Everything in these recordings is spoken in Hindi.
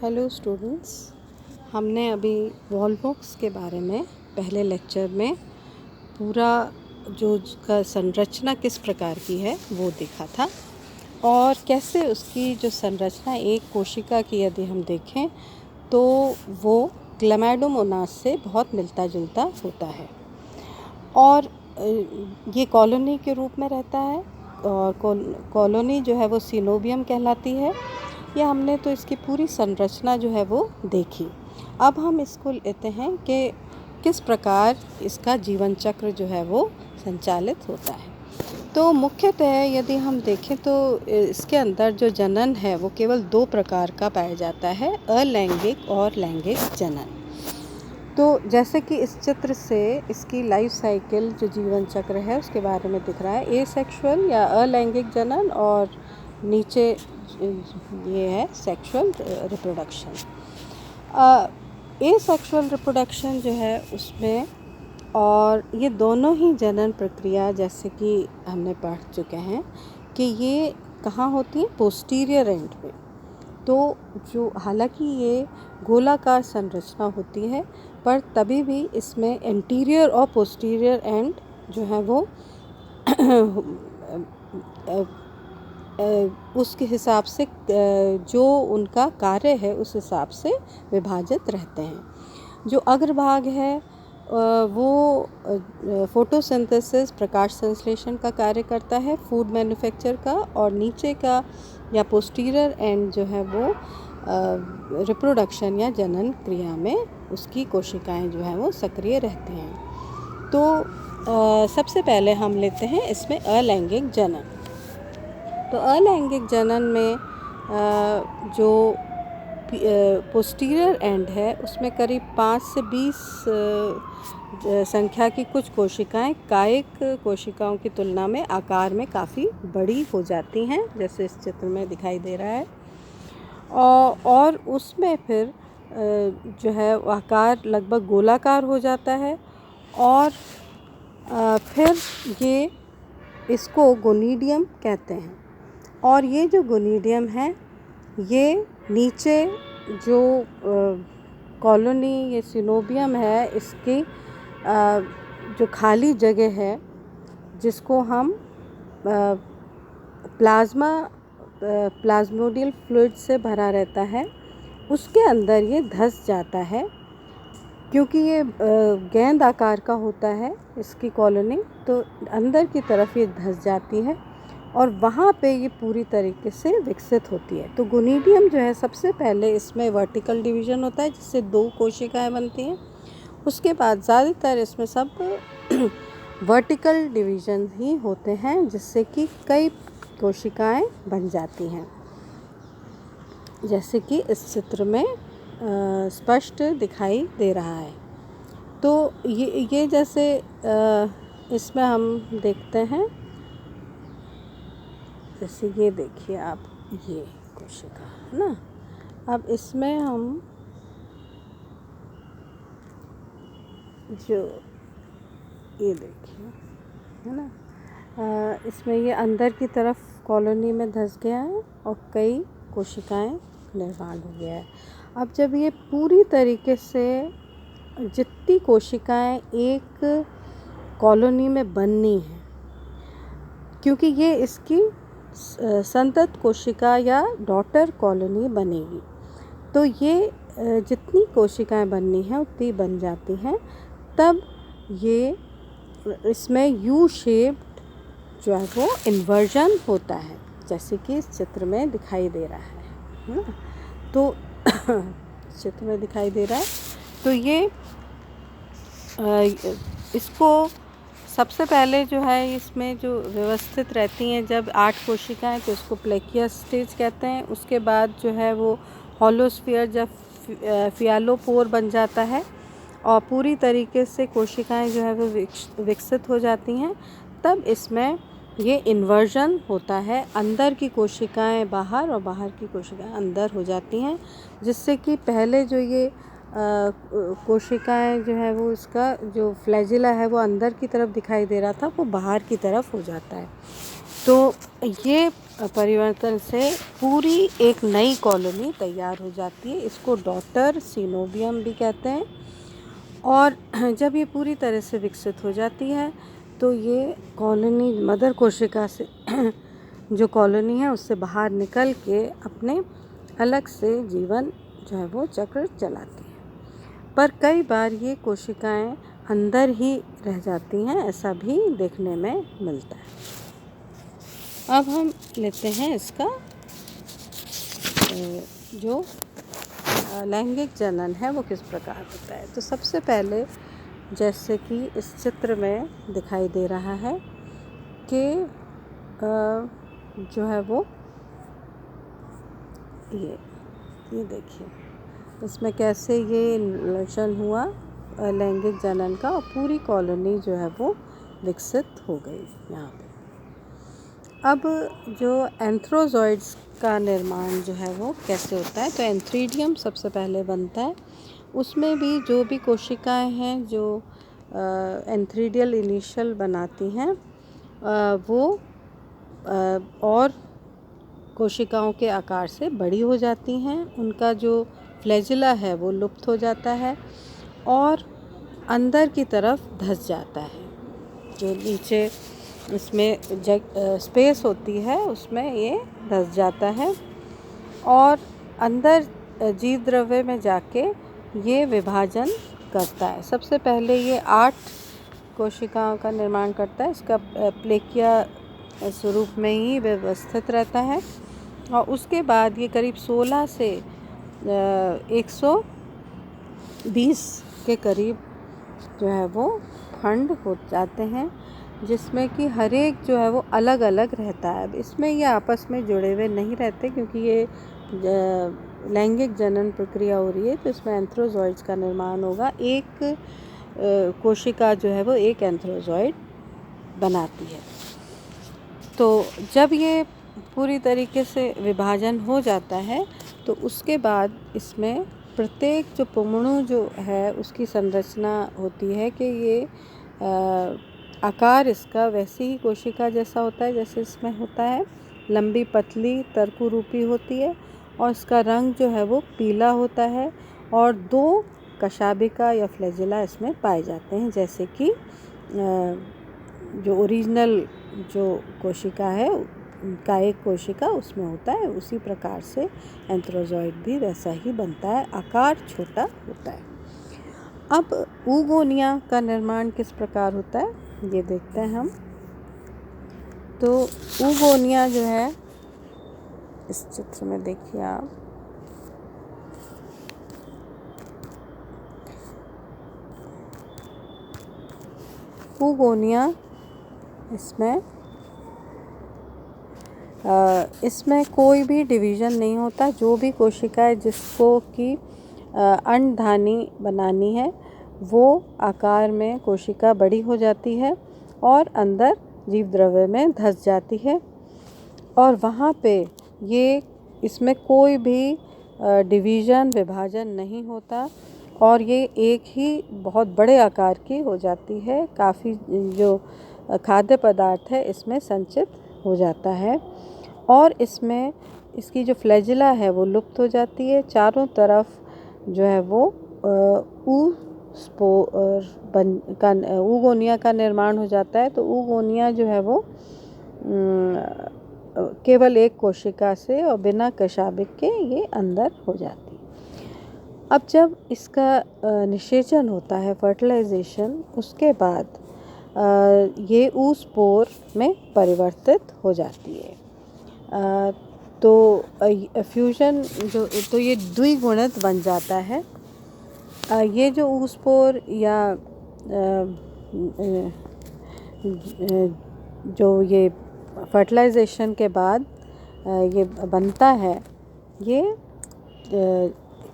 हेलो स्टूडेंट्स, हमने अभी वॉलवॉक्स के बारे में पहले लेक्चर में पूरा जो उसका संरचना किस प्रकार की है वो देखा था और कैसे उसकी जो संरचना एक कोशिका की यदि हम देखें तो वो क्लेमाइडोमोनास से बहुत मिलता जुलता होता है और ये कॉलोनी के रूप में रहता है और कॉलोनी जो है वो सिनोबियम कहलाती है। या हमने तो इसकी पूरी संरचना जो है वो देखी। अब हम इसको लेते हैं कि किस प्रकार इसका जीवन चक्र जो है वो संचालित होता है। तो मुख्यतः यदि हम देखें तो इसके अंदर जो जनन है वो केवल दो प्रकार का पाया जाता है, अलैंगिक और लैंगिक जनन। तो जैसे कि इस चित्र से इसकी लाइफ साइकिल जो जीवन चक्र है उसके बारे में दिख रहा है, एसेक्सुअल या अलैंगिक जनन और नीचे ये है सेक्सुअल रिप्रोडक्शन। एसेक्सुअल रिप्रोडक्शन जो है उसमें और ये दोनों ही जनन प्रक्रिया जैसे कि हमने पढ़ चुके हैं कि ये कहाँ होती है, पोस्टीरियर एंड पे। तो जो हालांकि ये गोलाकार संरचना होती है पर तभी भी इसमें एंटीरियर और पोस्टीरियर एंड जो है वो उसके हिसाब से जो उनका कार्य है उस हिसाब से विभाजित रहते हैं। जो अग्रभाग है वो फोटोसिंथेसिस प्रकाश संश्लेषण का कार्य करता है, फूड मैन्युफैक्चर का, और नीचे का या पोस्टीरियर एंड जो है वो रिप्रोडक्शन या जनन क्रिया में उसकी कोशिकाएं जो है वो सक्रिय रहती हैं। तो सबसे पहले हम लेते हैं इसमें अलैंगिक जनन। तो अलैंगिक जनन में जो पोस्टीरियर एंड है उसमें करीब 5 से 20 संख्या की कुछ कोशिकाएं कायिक कोशिकाओं की तुलना में आकार में काफ़ी बड़ी हो जाती हैं, जैसे इस चित्र में दिखाई दे रहा है। और उसमें फिर जो है आकार लगभग गोलाकार हो जाता है और फिर ये इसको गोनीडियम कहते हैं। और ये जो गोनीडियम है ये नीचे जो कॉलोनी ये सिनोबियम है इसकी जो खाली जगह है जिसको हम प्लाज्मोडियल फ्लूइड से भरा रहता है उसके अंदर ये धंस जाता है। क्योंकि ये गेंद आकार का होता है इसकी कॉलोनी, तो अंदर की तरफ ये धंस जाती है और वहाँ पे ये पूरी तरीके से विकसित होती है। तो गोनीडियम जो है सबसे पहले इसमें वर्टिकल डिवीज़न होता है जिससे 2 कोशिकाएं बनती हैं। उसके बाद ज़्यादातर इसमें सब वर्टिकल डिवीज़न ही होते हैं जिससे कि कई कोशिकाएं बन जाती हैं, जैसे कि इस चित्र में स्पष्ट दिखाई दे रहा है। तो ये जैसे इसमें हम देखते हैं, जैसे ये देखिए आप, ये कोशिका है ना। अब इसमें हम जो ये देखिए है ना, इसमें ये अंदर की तरफ कॉलोनी में धंस गया है और कई कोशिकाएं निर्माण हो गया है। अब जब ये पूरी तरीके से जितनी कोशिकाएं एक कॉलोनी में बननी है, क्योंकि ये इसकी संतत कोशिका या डॉटर कॉलोनी बनेगी, तो ये जितनी कोशिकाएं बननी हैं उतनी बन जाती हैं। तब ये इसमें यू शेप्ड जो है वो इन्वर्जन होता है, जैसे कि इस चित्र में दिखाई दे रहा है ना। तो चित्र में दिखाई दे रहा है। तो ये इसको सबसे पहले जो है इसमें जो व्यवस्थित रहती हैं जब 8 कोशिकाएं, तो इसको प्लेकियस स्टेज कहते हैं। उसके बाद जो है वो होलोस्फीयर जब फियालोपोर बन जाता है और पूरी तरीके से कोशिकाएं जो है वो विकसित हो जाती हैं, तब इसमें ये इन्वर्जन होता है। अंदर की कोशिकाएं बाहर और बाहर की कोशिकाएं अंदर हो जाती हैं, जिससे कि पहले जो ये कोशिकाएं जो है वो इसका जो फ्लैजिला है वो अंदर की तरफ दिखाई दे रहा था वो बाहर की तरफ हो जाता है। तो ये परिवर्तन से पूरी एक नई कॉलोनी तैयार हो जाती है। इसको डॉटर सीनोबियम भी कहते हैं। और जब ये पूरी तरह से विकसित हो जाती है तो ये कॉलोनी मदर कोशिका से जो कॉलोनी है उससे बाहर निकल के अपने अलग से जीवन जो है वो चक्र चलाती है। पर कई बार ये कोशिकाएं अंदर ही रह जाती हैं, ऐसा भी देखने में मिलता है। अब हम लेते हैं इसका जो लैंगिक जनन है वो किस प्रकार होता है। तो सबसे पहले जैसे कि इस चित्र में दिखाई दे रहा है कि जो है वो ये देखिए इसमें कैसे ये लक्षण हुआ लैंगिक जनन का, और पूरी कॉलोनी जो है वो विकसित हो गई यहाँ पे। अब जो एंथ्रोजॉइड्स का निर्माण जो है वो कैसे होता है, तो एंथ्रीडियम सबसे पहले बनता है। उसमें भी जो भी कोशिकाएं हैं जो एंथ्रीडियल इनिशियल बनाती हैं वो और कोशिकाओं के आकार से बड़ी हो जाती हैं। उनका जो फ्लैजिला है वो लुप्त हो जाता है और अंदर की तरफ धंस जाता है। जो नीचे इसमें स्पेस होती है उसमें ये धंस जाता है और अंदर जीव द्रव्य में जाके ये विभाजन करता है। सबसे पहले ये 8 कोशिकाओं का निर्माण करता है। इसका प्लेकिया स्वरूप में ही व्यवस्थित रहता है और उसके बाद ये करीब 16 से 120 के करीब जो है वो खंड हो जाते हैं, जिसमें कि हर एक जो है वो अलग अलग रहता है। इसमें ये आपस में जुड़े हुए नहीं रहते क्योंकि ये लैंगिक जनन प्रक्रिया हो रही है, तो इसमें एंथ्रोजॉइड्स का निर्माण होगा। एक कोशिका जो है वो एक एंथ्रोजॉइड बनाती है। तो जब ये पूरी तरीके से विभाजन हो जाता है तो उसके बाद इसमें प्रत्येक जो पुमणु जो है उसकी संरचना होती है कि ये आकार इसका वैसे ही कोशिका जैसा होता है जैसे इसमें होता है। लंबी पतली तरकु रूपी होती है और इसका रंग जो है वो पीला होता है और 2 कशाभिका या फ्लैजिला इसमें पाए जाते हैं। जैसे कि जो ओरिजिनल जो कोशिका है का एक कोशिका उसमें होता है, उसी प्रकार से एंथ्रोजॉइड भी वैसा ही बनता है, आकार छोटा होता है। अब ऊगोनिया का निर्माण किस प्रकार होता है ये देखते हैं हम। तो ऊगोनिया जो है इस चित्र में देखिए आप, ऊगोनिया इसमें कोई भी डिवीज़न नहीं होता। जो भी कोशिकाएं जिसको कि अंडधानी बनानी है वो आकार में कोशिका बड़ी हो जाती है और अंदर जीव द्रव्य में धंस जाती है और वहाँ पे ये इसमें कोई भी डिवीज़न विभाजन नहीं होता और ये एक ही बहुत बड़े आकार की हो जाती है। काफ़ी जो खाद्य पदार्थ है इसमें संचित हो जाता है और इसमें इसकी जो फ्लैजिला है वो लुप्त हो जाती है। चारों तरफ जो है वो ऊगोनिया का निर्माण हो जाता है। तो ऊगोनिया जो है वो केवल एक कोशिका से और बिना कशाभिक के ये अंदर हो जाती है। अब जब इसका निषेचन होता है फर्टिलाइजेशन, उसके बाद ये ऊस्पोर में परिवर्तित हो जाती है। तो फ्यूजन जो तो ये द्विगुणित बन जाता है। ये जो ऊस्पोर या जो ये फर्टिलाइजेशन के बाद ये बनता है, ये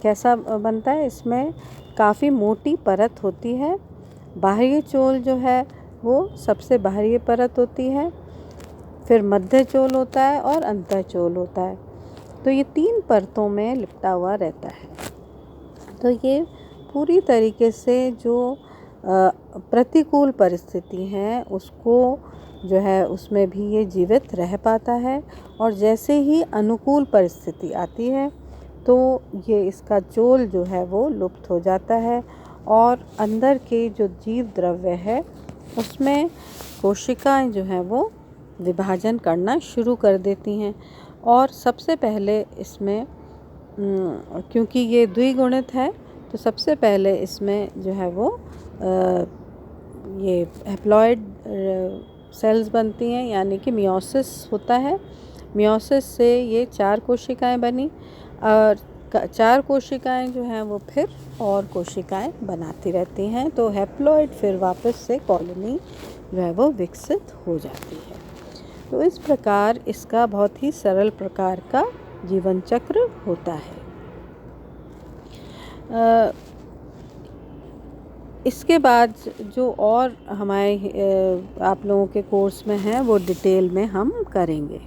कैसा बनता है, इसमें काफ़ी मोटी परत होती है। बाहरी चोल जो है वो सबसे बाहरी परत होती है, फिर मध्य चोल होता है और अंतःचोल होता है। तो ये 3 परतों में लिपटा हुआ रहता है। तो ये पूरी तरीके से जो प्रतिकूल परिस्थिति हैं उसको जो है उसमें भी ये जीवित रह पाता है। और जैसे ही अनुकूल परिस्थिति आती है तो ये इसका चोल जो है वो लुप्त हो जाता है और अंदर के जो जीव द्रव्य है उसमें कोशिकाएं जो हैं वो विभाजन करना शुरू कर देती हैं। और सबसे पहले इसमें क्योंकि ये द्विगुणित है तो सबसे पहले इसमें जो है वो ये हैप्लॉइड सेल्स बनती हैं, यानी कि मियोसिस होता है। मियोसिस से ये 4 कोशिकाएं बनी और 4 कोशिकाएं जो हैं वो फिर और कोशिकाएं बनाती रहती हैं, तो हैप्लॉइड फिर वापस से कॉलोनी जो है वो विकसित हो जाती है। तो इस प्रकार इसका बहुत ही सरल प्रकार का जीवन चक्र होता है। इसके बाद जो और हमारे आप लोगों के कोर्स में है वो डिटेल में हम करेंगे।